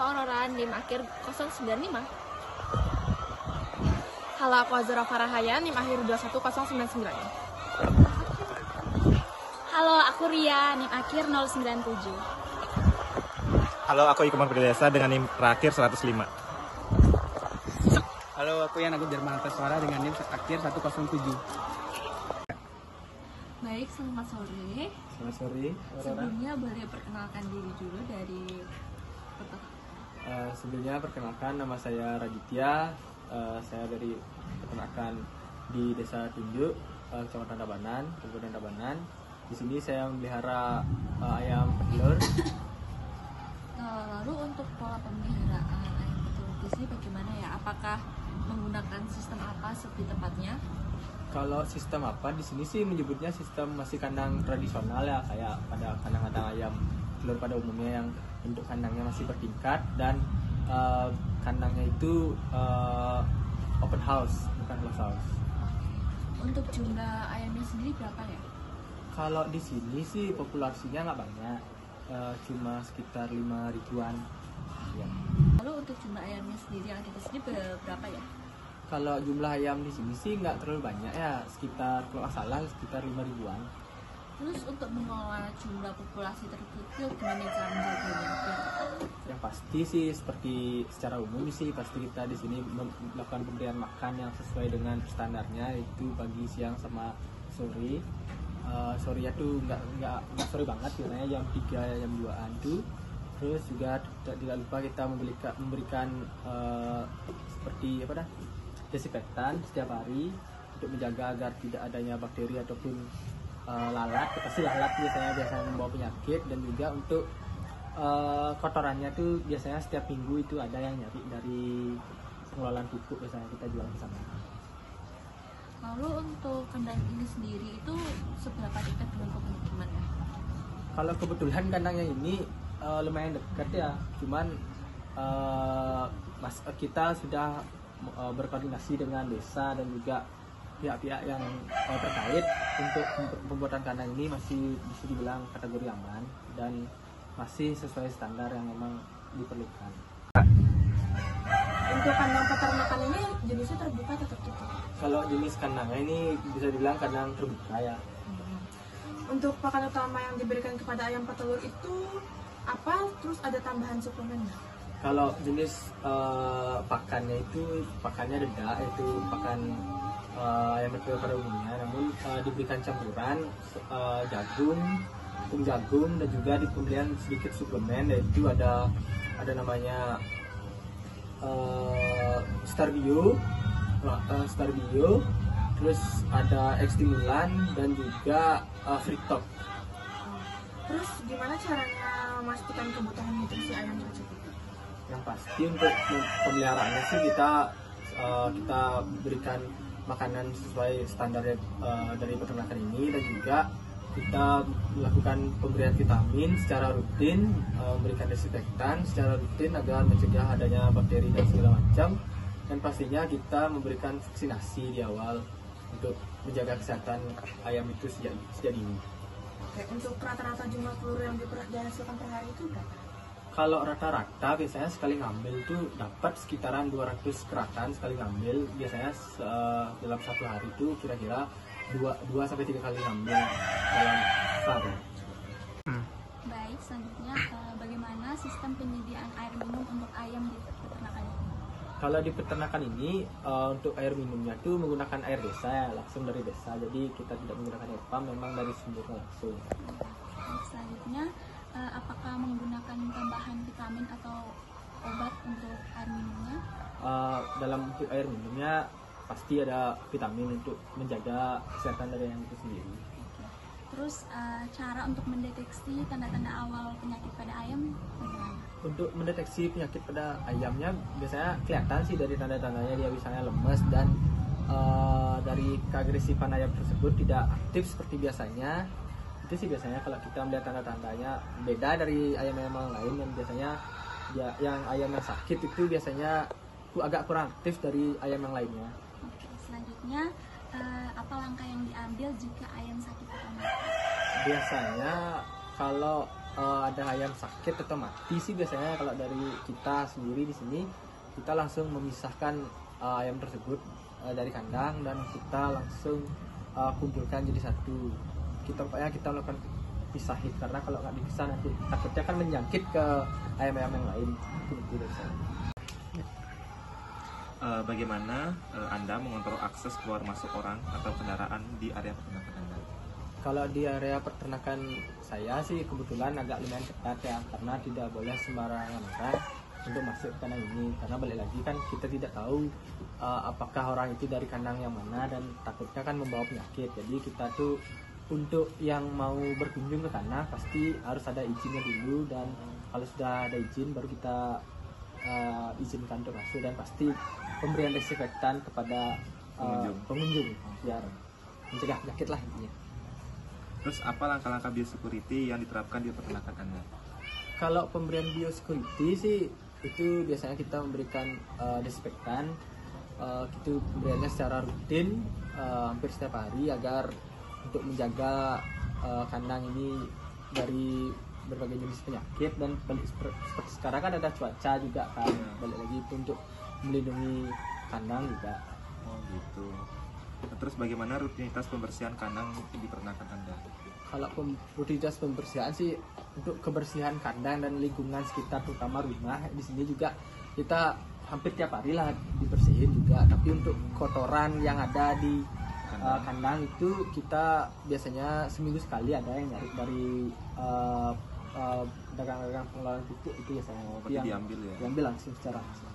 Aurora, NIM akhir 095. Halo, aku Azura Farahaya, NIM akhir 21099. Halo, aku Ria, NIM akhir 097. Halo, aku Iqmar Perdesa dengan NIM terakhir 105. Halo, aku Yan Agus Darmanata Suara dengan NIM akhir 107. Baik, selamat sore. Selamat sore, Aurora. Sebelumnya boleh perkenalkan diri dulu dari peternak. Sebelumnya perkenalkan, nama saya Raditya. Saya dari peternakan di Desa Tunjuk, Kecamatan Tabanan, Kabupaten Tabanan. Di sini saya memelihara ayam petelur. Lalu untuk pola pemeliharaan ayam petelur di sini bagaimana ya? Apakah menggunakan sistem apa seperti tepatnya? Kalau sistem apa di sini sih menyebutnya sistem masih kandang tradisional ya, kayak pada kandang-kandang ayam telur pada umumnya yang bentuk kandangnya masih bertingkat dan kandangnya itu open house, bukan closed house. Untuk jumlah ayamnya sendiri berapa ya? Kalau di sini sih populasinya nggak banyak, cuma sekitar 5 ribuan. Ya. Lalu untuk jumlah ayamnya sendiri yang ada di sini berapa ya? Kalau jumlah ayam di sini sih nggak terlalu banyak ya, sekitar kalau nggak salah sekitar 5 ribuan. Terus untuk mengelola jumlah populasi terkecil gimana cara menjaganya? Yang pasti sih seperti secara umum sih pasti kita di sini melakukan pemberian makan yang sesuai dengan standarnya, itu pagi, siang, sama sore. Sorenya tuh nggak sore banget, biasanya jam 3 jam 2an tuh. Terus juga tidak lupa kita memberikan seperti apa dah, desinfektan setiap hari untuk menjaga agar tidak adanya bakteri ataupun lalat. Pasti lalat biasanya membawa penyakit, dan juga untuk kotorannya tuh biasanya setiap minggu itu ada yang nyari dari pengelolaan pupuk, biasanya kita jual ke sana. Lalu untuk kandang ini sendiri itu seberapa dekat dengan pemukiman ya? Kalau kebetulan kandangnya ini lumayan dekat ya, cuman kita sudah berkoordinasi dengan desa dan juga pihak-pihak yang terkait untuk pembuatan kandang ini masih bisa dibilang kategori aman dan masih sesuai standar yang memang diperlukan. Untuk kandang peternakan ini jenisnya terbuka atau tertutup? Kalau jenis kandangnya ini bisa dibilang kandang terbuka ya. Untuk pakan utama yang diberikan kepada ayam petelur itu apa? Terus ada tambahan suplemen nggak? Kalau jenis pakannya itu pakannya dedak, itu pakan ayam petelur pada umumnya, namun diberikan campuran jagung, tepung jagung, dan juga di pemberian sedikit suplemen, yaitu ada namanya Starbio, terus ada X-stimulan dan juga Free-Top. Terus gimana caranya memastikan kebutuhan nutrisi ayam tercukupi? Yang pasti untuk pemeliharaannya sih kita berikan makanan sesuai standar dari peternakan ini, dan juga kita melakukan pemberian vitamin secara rutin, memberikan desinfektan secara rutin agar mencegah adanya bakteri dan segala macam, dan pastinya kita memberikan vaksinasi di awal untuk menjaga kesehatan ayam itu sejak dini. Oke, untuk rata-rata jumlah telur yang dihasilkan per hari itu berapa? Kalau rata-rata biasanya sekali ngambil tuh dapat sekitaran 200 kerakan sekali ngambil. Biasanya dalam satu hari itu kira-kira 2 sampai 3 kali ngambil dalam sehari. Baik, selanjutnya bagaimana sistem penyediaan air minum untuk ayam di peternakan ini? Kalau di peternakan ini untuk air minumnya tuh menggunakan air desa ya, langsung dari desa. Jadi kita tidak menggunakan air pump, memang dari sumbernya langsung. Baik, selanjutnya apakah menggunakan tambahan vitamin atau obat untuk air minumnya? Dalam air minumnya pasti ada vitamin untuk menjaga kesehatan dari ayam itu sendiri. Oke. Terus cara untuk mendeteksi tanda-tanda awal penyakit pada ayam bagaimana? Untuk mendeteksi penyakit pada ayamnya biasanya kelihatan sih dari tanda-tandanya, dia misalnya lemes dan dari keagresifan ayam tersebut tidak aktif seperti biasanya. Itu sih biasanya kalau kita melihat tanda-tandanya beda dari ayam-ayam yang lain, yang biasanya yang ayam yang sakit itu biasanya agak kurang aktif dari ayam yang lainnya. Oke, selanjutnya apa langkah yang diambil jika ayam sakit atau mati? Biasanya kalau ada ayam sakit atau mati sih biasanya kalau dari kita sendiri di sini kita langsung memisahkan ayam tersebut dari kandang dan kita langsung kumpulkan jadi satu. Kita melakukan pisahin karena kalau nggak dipisah nanti takutnya kan menjangkit ke ayam-ayam yang lain. Itu biasanya. Bagaimana Anda mengontrol akses keluar masuk orang atau kendaraan di area peternakan Anda? Kalau di area peternakan saya sih kebetulan agak lumayan ketat ya, karena tidak boleh sembarangan orang untuk masuk ke kandang ini, karena balik lagi kan kita tidak tahu apakah orang itu dari kandang yang mana dan takutnya kan membawa penyakit. Jadi kita tuh untuk yang mau berkunjung ke kandang pasti harus ada izinnya dulu, dan kalau sudah ada izin baru kita izinkan untuk masuk, dan pasti pemberian desinfektan kepada pengunjung biar mencegah penyakit lah intinya. Terus apa langkah-langkah biosecurity yang diterapkan di peternakan Anda? Kalau pemberian biosecurity sih itu biasanya kita memberikan desinfektan, itu pemberiannya secara rutin hampir setiap hari agar untuk menjaga kandang ini dari berbagai jenis penyakit, dan seperti sekarang kan ada cuaca juga kan, balik lagi itu untuk melindungi kandang juga. Oh gitu. Terus bagaimana rutinitas pembersihan kandang di peternakan Anda? Kalau rutinitas pembersihan sih untuk kebersihan kandang dan lingkungan sekitar terutama rumah di sini juga kita hampir tiap hari lah dibersihin juga. Tapi untuk kotoran yang ada di kandang itu kita biasanya seminggu sekali ada yang nyari dari dagang-dagang pengelolaan pupuk itu biasanya yang diambil ya? Diambil langsung secara langsung.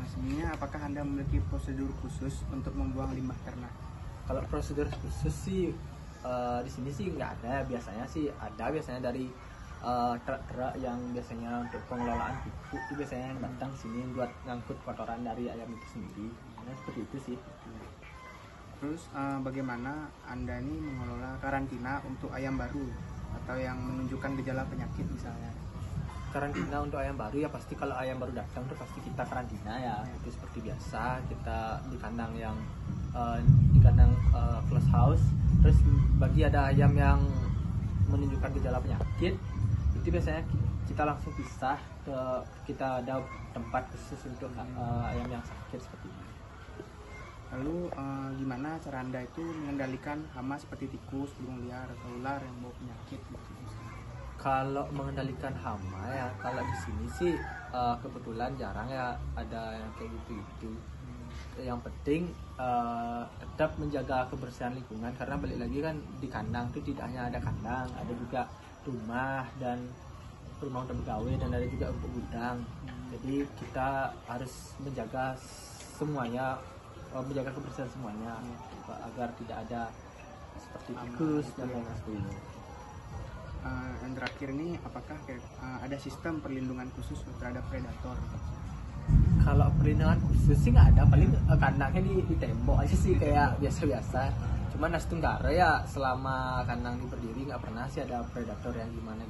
Sebenarnya apakah Anda memiliki prosedur khusus untuk membuang limbah ternak? Kalau prosedur khusus sih di sini sih nggak ada. Biasanya dari truk-truk yang biasanya untuk pengelolaan pupuk itu biasanya yang datang sini buat ngangkut kotoran dari ayam itu sendiri. Nah, seperti itu sih. Terus bagaimana Anda ini mengelola karantina untuk ayam baru atau yang menunjukkan gejala penyakit misalnya? Karantina untuk ayam baru ya pasti kalau ayam baru datang tuh pasti kita karantina ya. Itu seperti biasa kita di kandang yang close house. Terus bagi ada ayam yang menunjukkan gejala penyakit itu biasanya kita langsung pisah kita ada tempat khusus untuk ayam yang sakit seperti ini. Lalu gimana cara Anda itu mengendalikan hama seperti tikus, burung liar, atau ular yang bawa penyakit gitu? Kalau mengendalikan hama ya, kalau di sini sih kebetulan jarang ya ada yang kayak gitu. Yang penting tetap menjaga kebersihan lingkungan, karena balik lagi kan di kandang itu tidak hanya ada kandang, ada juga rumah dan rumah untuk pegawai, dan ada juga untuk gudang. Jadi kita harus menjaga semuanya, menjaga kebersihan semuanya agar tidak ada seperti tikus dan lain sebagainya. Yang terakhir ini apakah ada sistem perlindungan khusus terhadap predator? Kalau perlindungan khusus sih nggak ada, paling kandangnya di tembok aja sih kayak biasa-biasa. Cuman Nas Tenggara ya selama kandang ini berdiri nggak pernah sih ada predator yang gimana,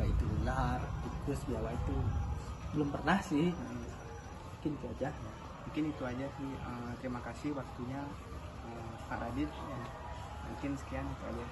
baik itu ular, tikus, biawak itu belum pernah sih. Mungkin itu aja. Mungkin itu aja sih. Terima kasih waktunya Pak Radit. Mungkin sekian itu aja.